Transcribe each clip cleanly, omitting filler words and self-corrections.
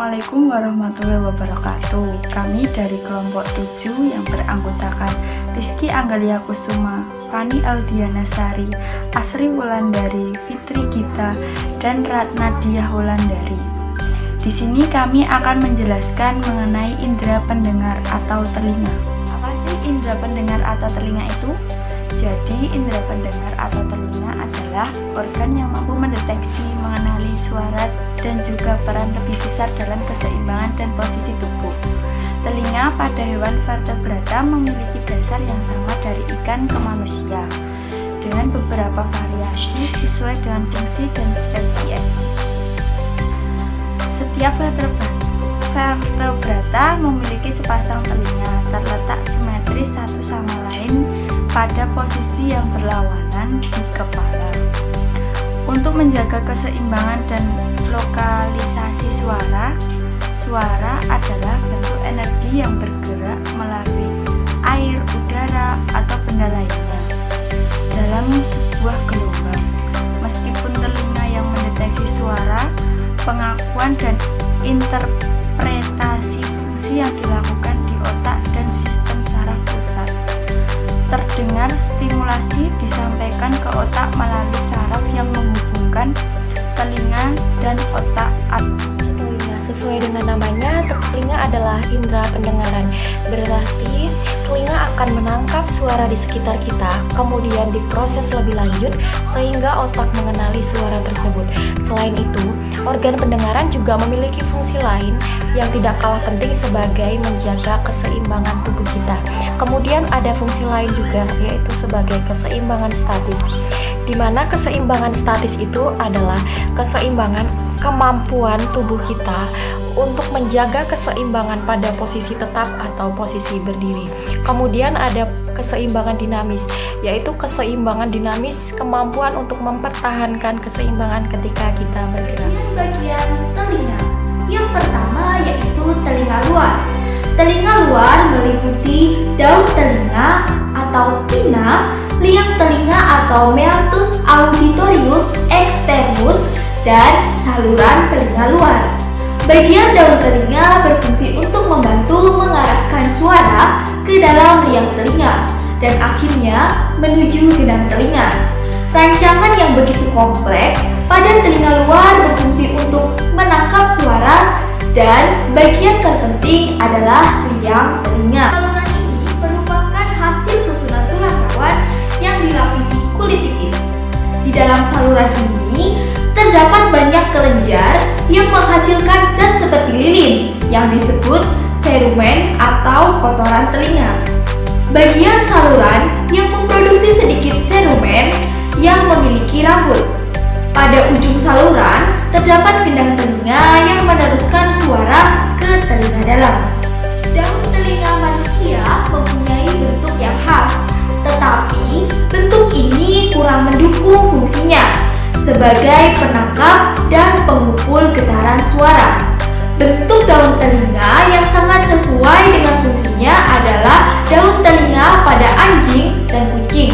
Assalamualaikum warahmatullahi wabarakatuh. Kami dari kelompok 7 yang beranggotakan Rizky Anggelia Kusuma, Fani Aldiana Sari, Asri Wulandari, Fitri Gita, dan Ratna Diah Wulandari. Di sini kami akan menjelaskan mengenai indera pendengar atau telinga. Apa sih indera pendengar atau telinga itu? Jadi, indera pendengar atau telinga adalah organ yang mampu mendeteksi, mengenali suara, dan juga peran lebih besar dalam keseimbangan dan posisi tubuh. Telinga pada hewan vertebrata memiliki dasar yang sama dari ikan ke manusia, dengan beberapa variasi sesuai dengan fungsi dan spesies. Setiap vertebrata memiliki sepasang telinga terletak simetris satu sama lain pada posisi yang berlawanan di kepala. Untuk menjaga keseimbangan dan lokalisasi suara adalah bentuk energi yang bergerak melalui air, udara, atau benda lainnya dalam sebuah gelombang. Meskipun telinga yang mendeteksi suara, pengakuan dan interpretasi fungsi yang dilakukan di otak dan sistem saraf pusat. Terdengar stimulasi disampaikan ke otak melalui saraf yang menghubungkan telinga dan otak. Telinga sesuai dengan namanya, telinga adalah indera pendengaran. Berarti telinga akan menangkap suara di sekitar kita, kemudian diproses lebih lanjut sehingga otak mengenali suara tersebut. Selain itu, organ pendengaran juga memiliki fungsi lain yang tidak kalah penting sebagai menjaga keseimbangan tubuh kita. Kemudian ada fungsi lain juga, yaitu sebagai keseimbangan statis, di mana keseimbangan statis itu adalah keseimbangan kemampuan tubuh kita untuk menjaga keseimbangan pada posisi tetap atau posisi berdiri. Kemudian ada keseimbangan dinamis, yaitu keseimbangan dinamis kemampuan untuk mempertahankan keseimbangan ketika kita bergerak. Bagian telinga yang pertama yaitu telinga luar. Telinga luar meliputi daun telinga atau pinna, liang telinga atau meatus auditorius externus, dan saluran telinga luar. Bagian daun telinga berfungsi untuk membantu mengarahkan suara ke dalam liang telinga dan akhirnya menuju genang telinga. Rancangan yang begitu kompleks pada telinga luar berfungsi untuk menangkap suara, dan bagian terpenting adalah liang telinga. Saluran ini merupakan hasil susunan tulang rawan yang dilapisi kulit tipis. Di dalam saluran ini terdapat banyak kelenjar yang menghasilkan zat seperti lilin yang disebut cerumen atau kotoran telinga. Bagian saluran yang memproduksi sedikit cerumen yang memiliki rambut. Pada ujung saluran terdapat gendang telinga yang meneruskan suara ke telinga dalam. Daun telinga manusia mempunyai bentuk yang khas, tetapi bentuk ini kurang mendukung fungsinya sebagai penangkap dan pengumpul getaran suara. Bentuk daun telinga yang sangat sesuai dengan fungsinya adalah daun telinga pada anjing dan kucing,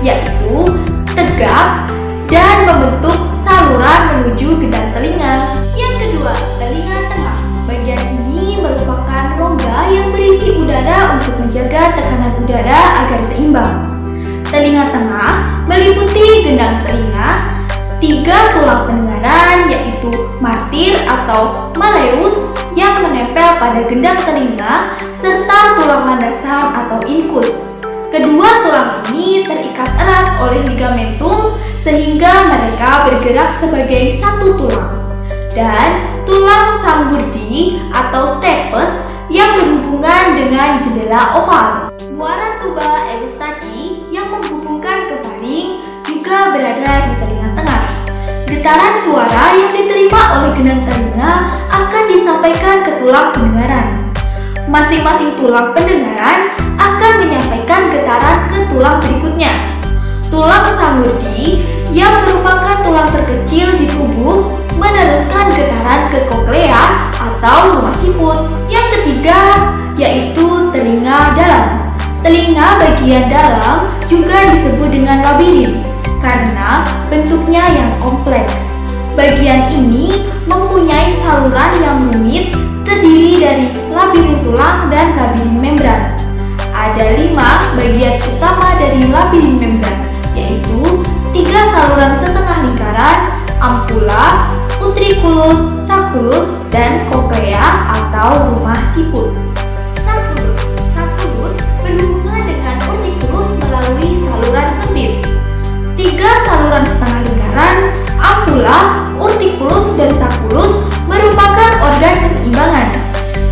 yaitu tegap dan membentuk saluran menuju gendang telinga. Yang kedua, telinga tengah. Bagian ini merupakan rongga yang berisi udara untuk menjaga tekanan udara agar seimbang. Telinga tengah meliputi gendang telinga, 3 tulang pendengaran yaitu martir atau malleus yang menempel pada gendang telinga, serta tulang landasan atau incus. Kedua tulang ini terikat erat oleh ligamentum sehingga mereka bergerak sebagai satu tulang. Dan tulang sanggurdi atau stapes yang berhubungan dengan jendela oval. Muara tuba Eustachi yang menghubungkan ke faring juga berada di telinga tengah. Getaran suara yang diterima oleh gendang telinga akan disampaikan ke tulang pendengaran. Masing-masing tulang pendengaran akan menyampaikan getaran ke tulang berikutnya. Tulang sanggurdi yang merupakan tulang terkecil di tubuh meneruskan getaran ke koklea atau rumah siput. Yang ketiga yaitu telinga dalam. Telinga bagian dalam juga disebut dengan labirin karena bentuknya yang kompleks. Bagian ini mempunyai saluran yang rumit terdiri dari labirin tulang dan labirin membran. Ada 5 bagian utama dari labirin membran, yaitu 3 saluran setengah lingkaran, ampula, utriculus, sacculus, dan cochlea atau rumah siput. Sacculus berhubungan dengan utriculus melalui saluran sempit. 3 saluran setengah lingkaran, ampula, utriculus, dan sacculus merupakan organ keseimbangan.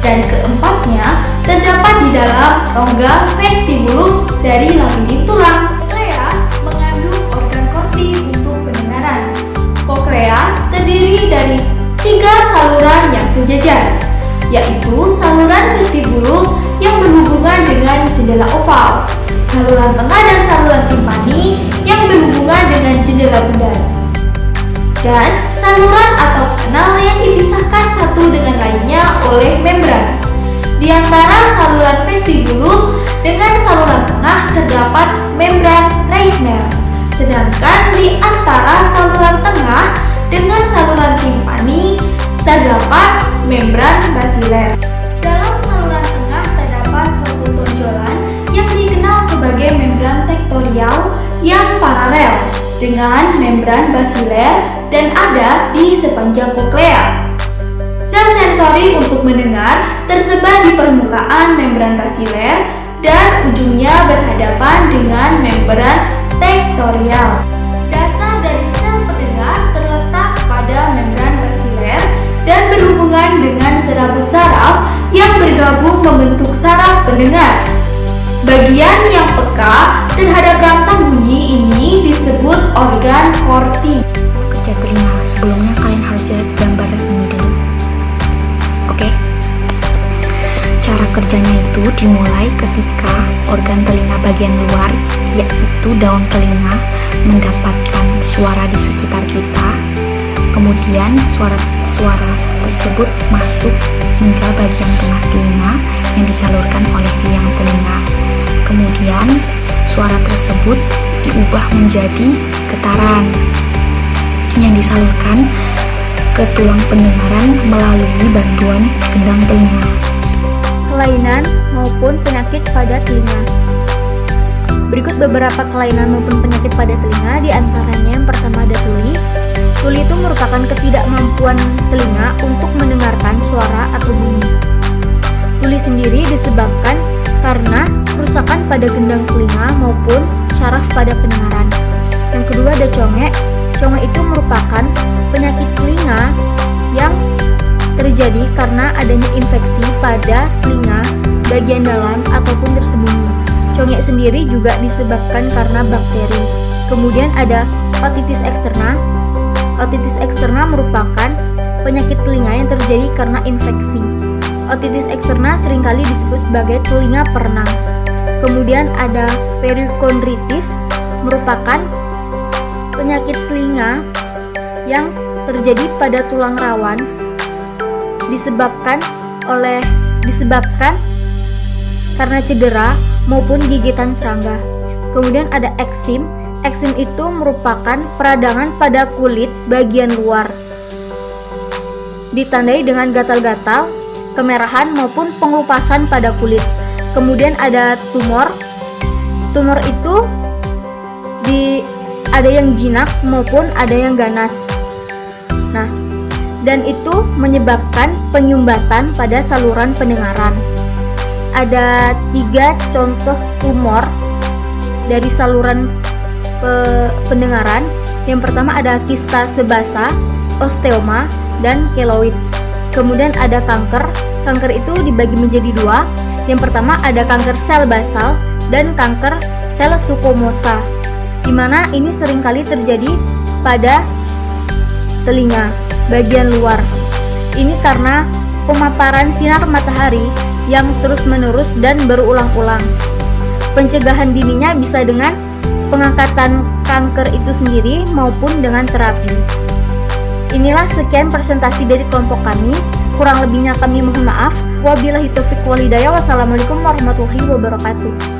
Dan keempatnya terdapat di dalam rongga vestibulum dari labirin tulang. Cochlea mengandung organ korti untuk pendengaran. Cochlea terdiri dari 3 saluran yang sejajar, yaitu saluran vestibulum yang berhubungan dengan jendela oval, saluran tengah dan saluran timpani yang berhubungan dengan jendela bundar, dan saluran atau kanal yang dipisahkan satu dengan lainnya oleh membran. Di antara saluran vestibulum dengan saluran tengah terdapat membran Reissner, sedangkan di antara saluran tengah dengan saluran timpani terdapat membran basiler. Dalam saluran tengah terdapat suatu tonjolan yang dikenal sebagai membran tektorial yang paralel dengan membran basiler dan ada di sepanjang cochlea. Sel sensori untuk mendengar tersebar di permukaan membran basiler dan ujungnya berhadapan dengan membran tektorial. Dasar dari sel pendengar terletak pada membran basiler dan berhubungan dengan serabut saraf yang bergabung membentuk saraf pendengar. Bagian yang peka terhadap rangsang bunyi ini disebut organ korti. Kerja telinga, sebelumnya kalian harus lihat gambar ini dulu. Oke? Cara kerjanya itu dimulai ketika organ telinga bagian luar, yaitu daun telinga, mendapatkan suara di sekitar kita. Kemudian suara tersebut masuk hingga bagian tengah telinga yang disalurkan oleh liang telinga. Kemudian suara tersebut diubah menjadi getaran yang disalurkan ke tulang pendengaran melalui bantuan gendang telinga. Kelainan maupun penyakit pada telinga. Berikut beberapa kelainan maupun penyakit pada telinga, di antaranya yang pertama ada tuli. Tuli itu merupakan ketidakmampuan telinga untuk mendengarkan suara atau bunyi. Tuli sendiri disebabkan karena kerusakan pada gendang telinga maupun syaraf pada pendengaran. Yang kedua ada congek. Congek itu merupakan penyakit telinga yang terjadi karena adanya infeksi pada telinga bagian dalam ataupun tersembunyi. Congek sendiri juga disebabkan karena bakteri. Kemudian ada otitis eksterna. Otitis eksterna merupakan penyakit telinga yang terjadi karena infeksi. Otitis eksterna seringkali disebut sebagai telinga perenang. Kemudian ada perikondritis, merupakan penyakit telinga yang terjadi pada tulang rawan disebabkan karena cedera maupun gigitan serangga. Kemudian ada eksim. Eksim itu merupakan peradangan pada kulit bagian luar, ditandai dengan gatal-gatal, kemerahan maupun pengelupasan pada kulit. Kemudian ada tumor. Tumor itu ada yang jinak maupun ada yang ganas. Nah, dan itu menyebabkan penyumbatan pada saluran pendengaran. Ada 3 contoh tumor dari saluran pendengaran. Yang pertama ada kista sebasa, osteoma, dan keloid. Kemudian ada kanker. Kanker itu dibagi menjadi 2. Yang pertama ada kanker sel basal dan kanker sel sukomosa, di mana ini seringkali terjadi pada telinga bagian luar. Ini karena pemaparan sinar matahari yang terus-menerus dan berulang-ulang. Pencegahan dininya bisa dengan pengangkatan kanker itu sendiri maupun dengan terapi. Inilah sekian presentasi dari kelompok kami. Kurang lebihnya kami mohon maaf. Wabillahi taufiq walhidayah. Wassalamualaikum warahmatullahi wabarakatuh.